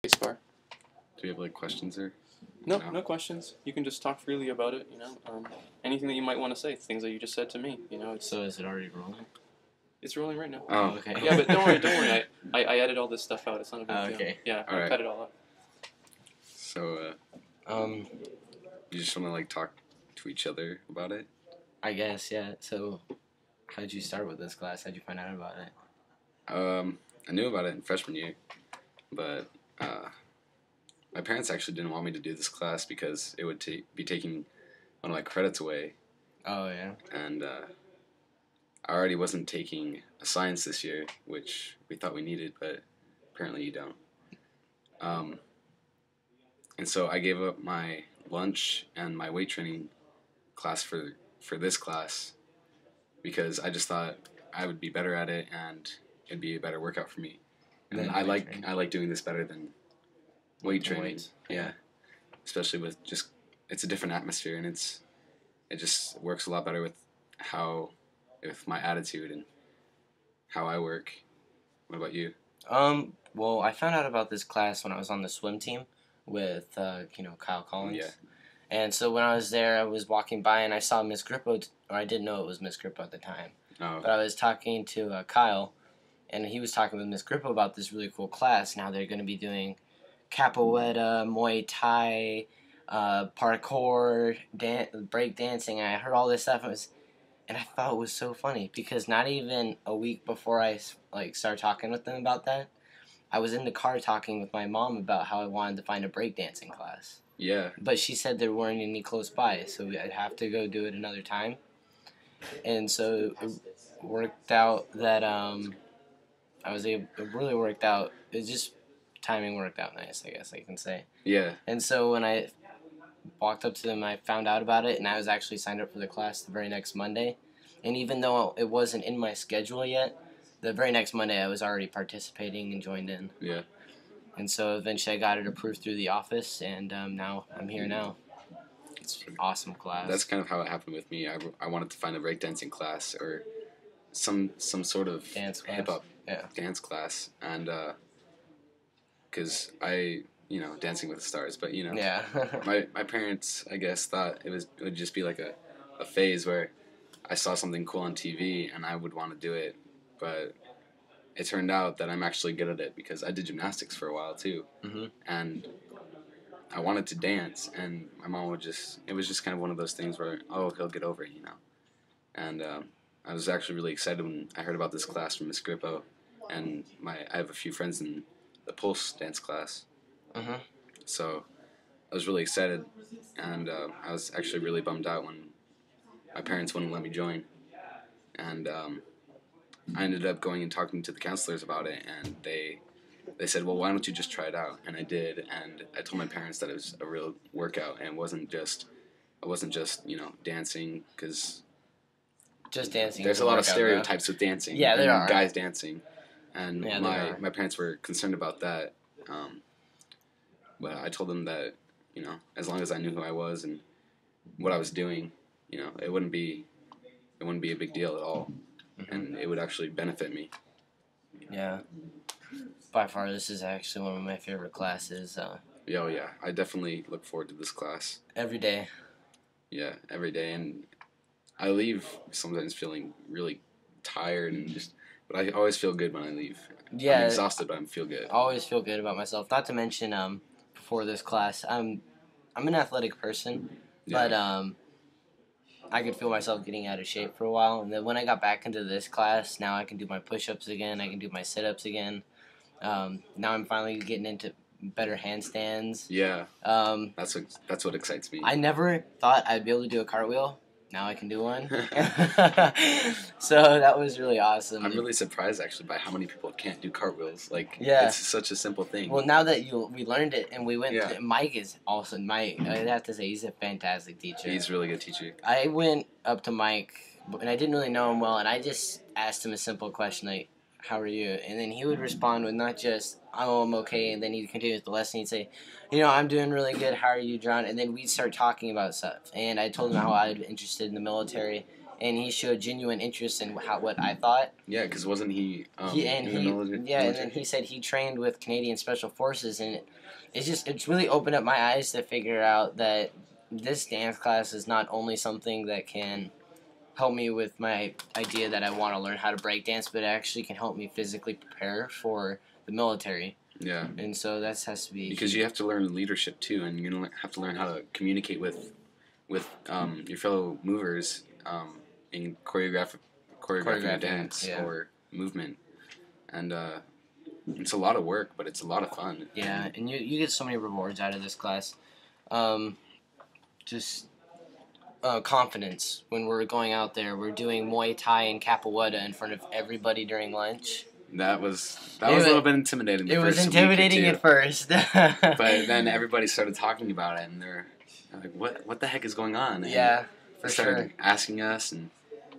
spacebar. Do we have like questions or? No, no questions. You can just talk freely about it. Anything that you might want to say, things that you just said to me. So is it already rolling? It's rolling right now. Oh, okay. Yeah, but don't worry. I edit all this stuff out. It's not a big deal. Okay. Yeah, All I right. cut it all out. So, you just want to like talk to each other about it? I guess, yeah. So, how did you start with this class? How did you find out about it? I knew about it in freshman year, but my parents actually didn't want me to do this class because it would be taking one of my credits away, Oh, yeah. and I already wasn't taking a science this year, which we thought we needed, but apparently you don't. And so I gave up my lunch and my weight training class for this class because I just thought I would be better at it and it'd be a better workout for me. And Than I weight like training. I like doing this better than weight training. Weights. Yeah, especially with just it's a different atmosphere and it just works a lot better with my attitude and how I work. What about you? Well, I found out about this class when I was on the swim team with, Kyle Collins. Yeah. And so when I was there, I was walking by and I saw Miss Grippo, or I didn't know it was Miss Grippo at the time. Oh, But I was talking to Kyle, and he was talking with Miss Grippo about this really cool class. Now they're going to be doing capoeira, Muay Thai, parkour, break dancing. I heard all this stuff, and I thought it was so funny because not even a week before I started talking with them about that, I was in the car talking with my mom about how I wanted to find a breakdancing class. yeah. But she said there weren't any close by, so I'd have to go do it another time. And so it worked out that it really worked out. It just timing worked out nice, I guess I can say. Yeah. And so when I walked up to them, I found out about it, and I was actually signed up for the class the very next Monday. And even though it wasn't in my schedule yet, the very next Monday I was already participating and joined in. Yeah. And so eventually I got it approved through the office, and now I'm here now. It's an awesome class. That's kind of how it happened with me. I wanted to find a breakdancing class or some sort of Dance class. hip hop Yeah. dance class, and because Dancing with the Stars, but Yeah. my parents I guess thought it would just be like a phase where I saw something cool on TV and I would want to do it, but it turned out that I'm actually good at it because I did gymnastics for a while too, and I wanted to dance, and my mom it was just kind of one of those things where, oh, he'll get over it, and I was actually really excited when I heard about this class from Miss Grippo, and I have a few friends in the Pulse dance class, so I was really excited, and I was actually really bummed out when my parents wouldn't let me join, and I ended up going and talking to the counselors about it, and they said, well, why don't you just try it out? And I did, and I told my parents that it was a real workout, and I wasn't just dancing, because Just dancing. there's is a lot of workout, stereotypes with dancing. Yeah, there and are. guys dancing, and Yeah, there are. my parents were concerned about that, but I told them that, as long as I knew who I was and what I was doing, it wouldn't be a big deal at all, and it would actually benefit me. Yeah. By far, this is actually one of my favorite classes. Oh yeah, I definitely look forward to this class. Every day. Yeah, every day, and I leave sometimes feeling really tired but I always feel good when I leave. Yeah. I'm exhausted, but I feel good. I always feel good about myself. Not to mention, before this class, I'm an athletic person, but I could feel myself getting out of shape for a while. And then when I got back into this class, now I can do my push-ups again. I can do my sit-ups again. Now I'm finally getting into better handstands. Yeah, Um, that's what excites me. I never thought I'd be able to do a cartwheel. Now I can do one. So that was really awesome. I'm really surprised actually by how many people can't do cartwheels. Like, Yeah. it's such a simple thing. Well, now that we learned it and we went, Yeah. Mike is awesome. Mike, I have to say, he's a fantastic teacher. He's a really good teacher. I went up to Mike, and I didn't really know him well, and I just asked him a simple question like, how are you? And then he would respond with not just, oh, I'm okay, and then he'd continue with the lesson. He'd say, I'm doing really good. How are you, John? And then we'd start talking about stuff. And I told him how I'm interested in the military and he showed genuine interest in what I thought. Yeah, because wasn't he, in the And then military? he said he trained with Canadian Special Forces, and it's really opened up my eyes to figure out that this dance class is not only something that can help me with my idea that I want to learn how to break dance, but it actually can help me physically prepare for the military. Yeah. And so that has to be Because you have to learn leadership too, and you have to learn how to communicate with your fellow movers in choreographing a dance yeah. or movement, and it's a lot of work, but it's a lot of fun. Yeah, and you get so many rewards out of this class. Just confidence when we're going out there. We're doing Muay Thai and Capoeira in front of everybody during lunch. That was a little bit intimidating. It was intimidating at first. But then everybody started talking about it, and they're like, "What the heck is going on?" And yeah, they for started sure. asking us, and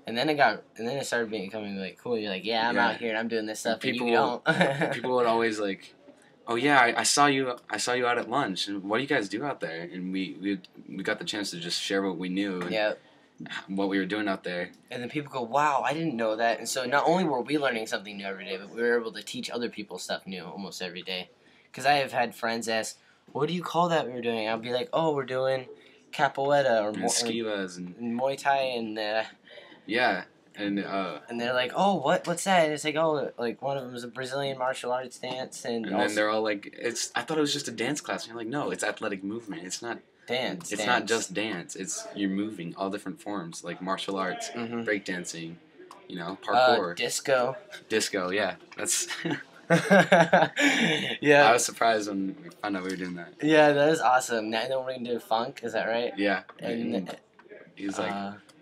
then it started becoming like cool. You're like, yeah, I'm Yeah. out here and I'm doing this stuff. People- and you don't. people would always like, "Oh yeah, I saw you out at lunch. And what do you guys do out there?" And we got the chance to just share what we knew and yeah. what we were doing out there. And then people go, wow, I didn't know that. And so not only were we learning something new every day, but we were able to teach other people stuff new almost every day. Because I have had friends ask, what do you call that we were doing? I'll be like, oh, we're doing Capoeira or And skivas and Muay Thai. And yeah, and they're like, oh, what's that? And it's like, oh, like one of them is a Brazilian martial arts dance. And then they're all like, I thought it was just a dance class. And you're like, no, it's athletic movement. It's not. dance. It's not just dance. It's you're moving all different forms like martial arts, Mhm. breakdancing, parkour, Disco. disco. Yeah, that's. Yeah. I was surprised when we found out we were doing that. Yeah, that is awesome. Now we're going to do funk, is that right? Yeah, And he was like,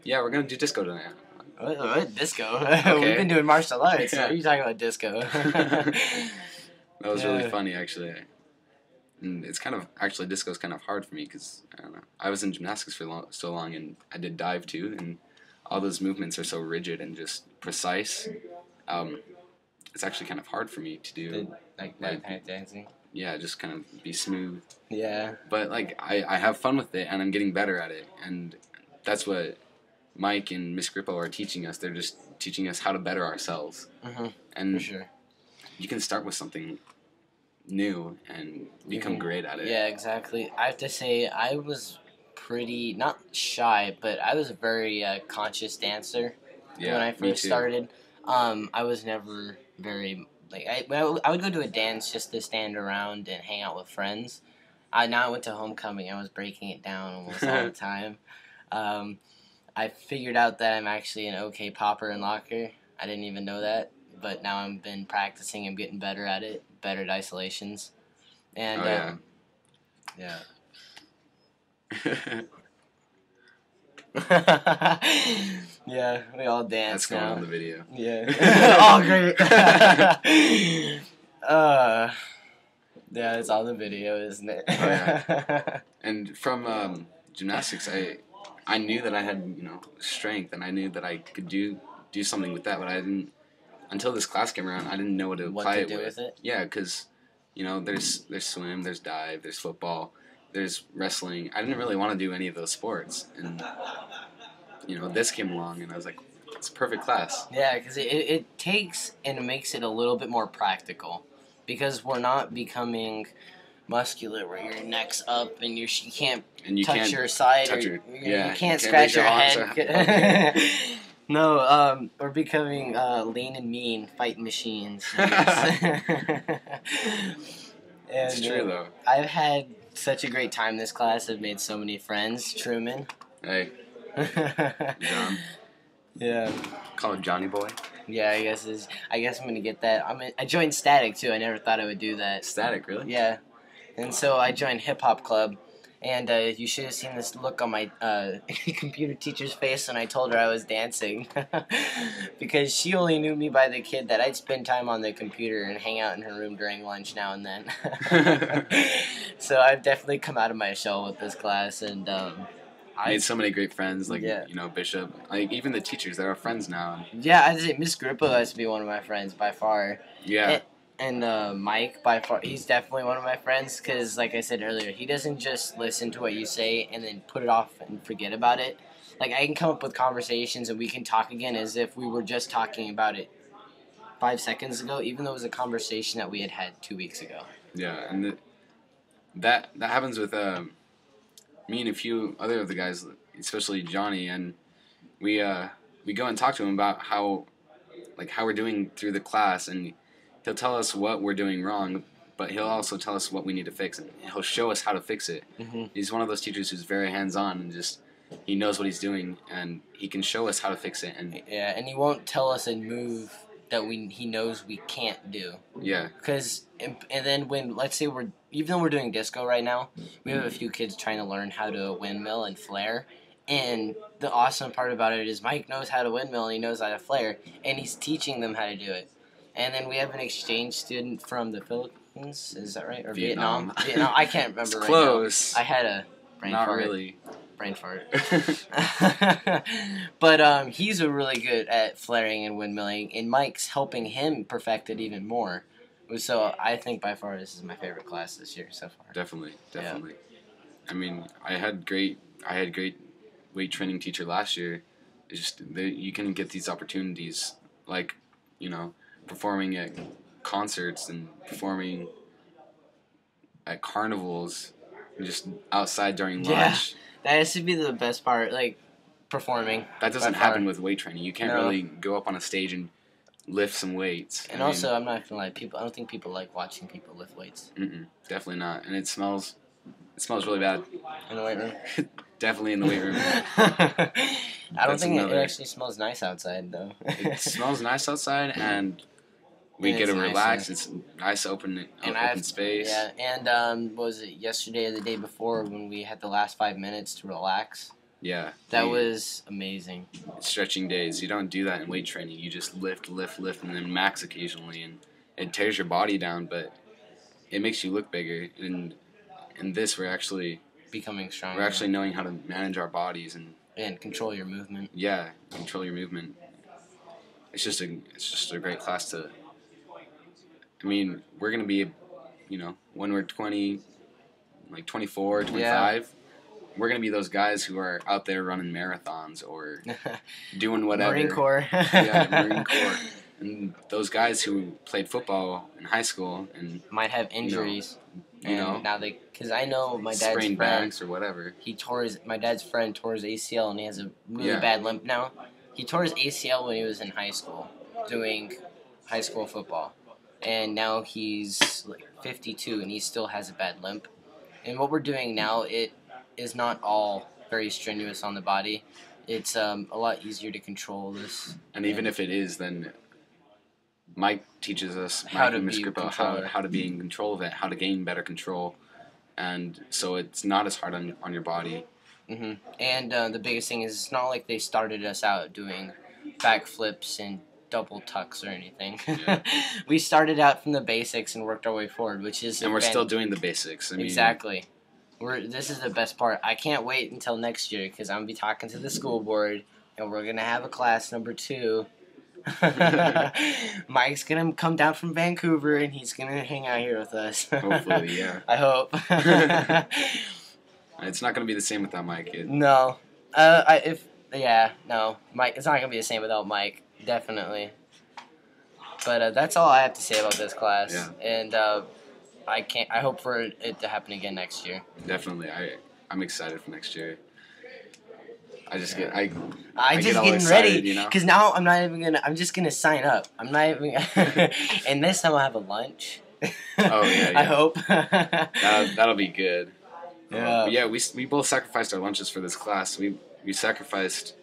"Yeah, we're gonna do disco tonight." what disco? Okay. We've been doing martial arts. Yeah. What are you talking about disco? That was really Yeah. funny, actually. And it's actually disco's kind of hard for me because I don't know. I was in gymnastics for so long, and I did dive too, and all those movements are so rigid and just precise. It's actually kind of hard for me to do. like that kind of dancing. Yeah, just kind of be smooth. Yeah. But I have fun with it, and I'm getting better at it, and that's what Mike and Miss Grippo are teaching us. They're just teaching us how to better ourselves, Mhm. and For sure. you can start with something new and become great at it. Yeah, exactly. I have to say, I was pretty not shy, but I was a very conscious dancer Yeah, when I me first too. started. I was never very I would go to a dance just to stand around and hang out with friends. Now I went to homecoming. I was breaking it down almost all the time. I figured out that I'm actually an okay popper and locker. I didn't even know that, but now I've been practicing. I'm getting better at it. Better at isolations, and Oh, yeah. Yeah, we all dance That's going now. on the video. Yeah. Oh, great. Yeah, it's on the video, isn't it? Oh, yeah. And from gymnastics, I knew that I had strength, and I knew that I could do something with that, but I didn't until this class came around. I didn't know what to What apply to it do with. with it? Yeah, because there's swim, there's dive, there's football, there's wrestling. I didn't really want to do any of those sports, and this came along, and I was like, it's a perfect class. Yeah, because it takes and makes it a little bit more practical, because we're not becoming muscular where your neck's up and you can't And you touch can't your side touch or your- you yeah, can't you can't scratch raise your your arms head. or- No, we're becoming lean and mean fight machines. And, It's true though. I've had such a great time this class. I've made so many friends. Truman. Hey, John, Yeah. call him Johnny Boy. Yeah, I guess I'm gonna get that. I joined Static too. I never thought I would do that. Static, really? Yeah, and so I joined Hip Hop Club, and you should have seen this look on my computer teacher's face when I told her I was dancing, because she only knew me by the kid that I'd spend time on the computer and hang out in her room during lunch now and then. So I've definitely come out of my shell with this class, and I made so many great friends, like Yeah. Bishop, like even the teachers. They're our friends now. yeah, I'd say Miss Grippo has to be one of my friends by far. Yeah, And Mike, by far, he's definitely one of my friends because, like I said earlier, he doesn't just listen to what you say and then put it off and forget about it. Like, I can come up with conversations and we can talk again as if we were just talking about it 5 seconds ago, even though it was a conversation that we had had 2 weeks ago. Yeah, and that happens with me and a few other of the guys, especially Johnny, and we go and talk to him about how we're doing through the class, and he'll tell us what we're doing wrong, but he'll also tell us what we need to fix, and he'll show us how to fix it. Mm-hmm. He's one of those teachers who's very hands-on and just he knows what he's doing, and he can show us how to fix it. And Yeah, and he won't tell us a move that he knows we can't do. yeah, Because, and then when, let's say even though we're doing disco right now, we have a few kids trying to learn how to windmill and flare. And the awesome part about it is Mike knows how to windmill and he knows how to flare, and he's teaching them how to do it. And then we have an exchange student from the Philippines, is that right? Or Vietnam? Vietnam. I can't remember it's right close. now. I had a brain Not fart. really. Brain fart. But he's really good at flaring and windmilling, and Mike's helping him perfect it even more. So I think by far this is my favorite class this year so far. Definitely. I mean, I had great weight training teacher last year. It's just you can get these opportunities, like, you know, performing at concerts and performing at carnivals, and just outside during lunch. That has to be the best part, like performing. That doesn't by far. happen with weight training. You can't No. really go up on a stage and lift some weights. And also, I'm not gonna lie, I don't think people like watching people lift weights definitely not. And it smells really bad. in the weight room. Definitely in the weight room. I don't That's think it another- actually smells nice outside though. It smells nice outside, and we And get to it's nice, relax. It's nice open space. Yeah, and what was it, yesterday or the day before when we had the last 5 minutes to relax? Yeah. That was amazing. Stretching days. You don't do that in weight training. You just lift, and then max occasionally, and it tears your body down, but it makes you look bigger. And in this, we're actually Becoming stronger. we're actually knowing how to manage our bodies and control your movement. yeah, control your movement. It's just a great class to. I mean, we're gonna be, you know, when we're 20, like 24, 25, we're gonna be those guys who are out there running marathons or doing whatever. Marine Corps. Yeah, Marine Corps. And those guys who played football in high school and Might have injuries. you know, And now because I know my dad's sprained friend, backs or whatever. my dad's friend tore his ACL and he has a really Yeah. bad limp now. He tore his ACL when he was in high school, doing high school football. And now he's like 52 and he still has a bad limp. And what we're doing now, it is not all very strenuous on the body. It's a lot easier to control this. And even if it is, then Mike teaches us How to and Miss be Grippo, controller. how to be in control of it, how to gain better control, and so it's not as hard on your body. Hmm And the biggest thing is it's not like they started us out doing backflips and double tucks or anything. Yeah. We started out from the basics and worked our way forward, which is And we're still doing the basics. I mean, exactly. This is the best part. I can't wait until next year because I'm gonna be talking to the school board and we're gonna have a class number 2. Mike's gonna come down from Vancouver and he's gonna hang out here with us. Hopefully, yeah. I hope. It's not going to be the same without Mike. No. Mike. It's not gonna be the same without Mike. Definitely. But that's all I have to say about this class. Yeah. And I hope for it to happen again next year. Definitely. I'm excited for next year. I just get I'm just get all getting excited, ready you know? because now I'm just gonna sign up. I'm not even. And this time I'll have a lunch. Oh, yeah. I hope. that'll be good. Yeah. But yeah, we both sacrificed our lunches for this class. We sacrificed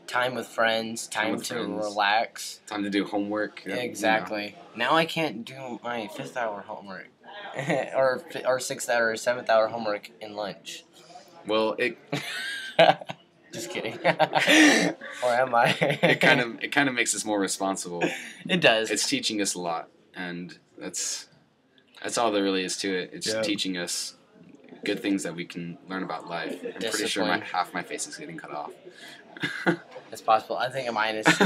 Time with friends, time with to friends. relax. time to do homework. Exactly. Now I can't do my 5th hour homework, or 6th hour or 7th hour homework in lunch. Well, it Just kidding. Or am I? it kind of makes us more responsible. It does. It's teaching us a lot, and that's all there really is to it. It's Yeah. teaching us good things that we can learn about life. I'm pretty sure Discipline. half my face is getting cut off. It's possible. I think mine is too.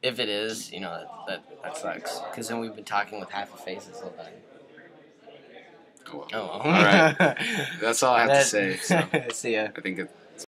If it is, that sucks. Because then we've been talking with half a face this whole time. Oh, well. Oh well. All right. That's all I have to say. So See ya. I think